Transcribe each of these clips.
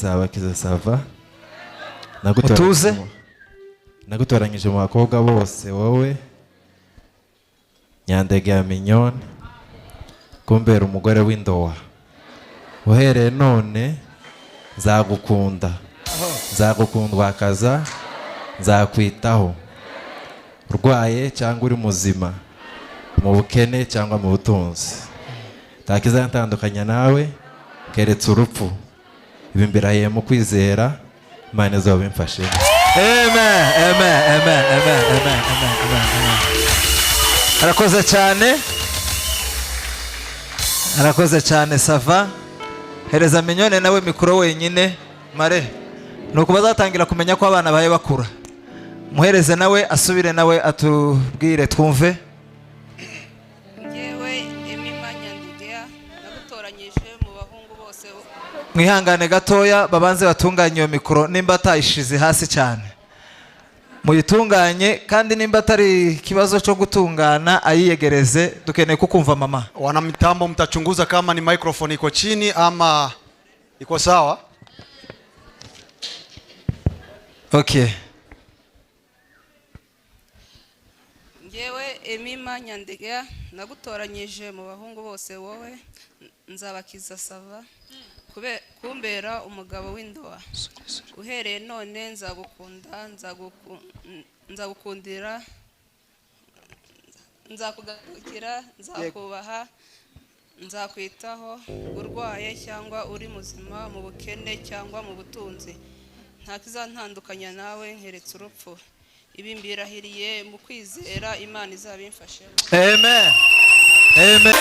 Nzabakiza Sava. Utuze. Nagutoranyije mu bakobwa bose wowe Nyandege ya Mignone kumbera umugore w'indowa. Uhereye none nzagukunda, nzagukundwakaza, nzakwitaho, urwaye cyangwa uri muzima, mu bukene cyangwa mu butunzi. Ntakiza ntandukanya nawe keretse urupfu. Ibi mbirahiye mu kwizera, Imana izobimfashemo. Amen, amen, amen, amen, amen, amen, amen. Arakoze cyane. Arakoze cyane Sava. Hereza Mignone nawe mikoro wenyine. Mare nuko bazatangira kumenya ko abana baye bakura. Muhereze nawe asubire nawe atubwire twumve. Ngewe Emima Nyandege nagutoranyije mu bahungu bose. Mwihangane gatoya babanze batunganye iyo mikoro nimba atayishize hasi cyane. Muyitunganye kandi nimba atari kibazo cyo gutungana ayiyegereze dukeneye kukumva mama. Wana mitambo mtachunguza kama ni microphone iko chini ama iko sawa? Okay. Ngewe Emima Nyandege nagutoranyije mu bahungu bose wowe Nzabakiza Sava kumbera umugabo w'indowa. Uhereye none nzagukunda, nzagukundira, nzakugarukira, nzakubaha, nzakwitaho, urwaye cyangwa uri muzima, mu bukene cyangwa mu butunzi. Nta kizantandukanya nawe nkeretse urupfu. Ibi mbirahiriye mu kwizera, Imana izabimfashemo. Amen. Amen.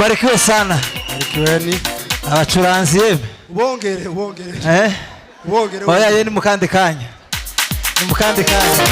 Mbarikiwe sana. Barikiweni. Abacuranzi yeme. Ubongere. Ubongere. Oya ye ni mukandi kanya. Ni mukandi kanya.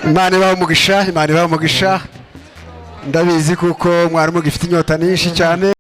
Imana ibahe umugisha ndabizi kuko mwari mugifite inyota nyinshi cyane.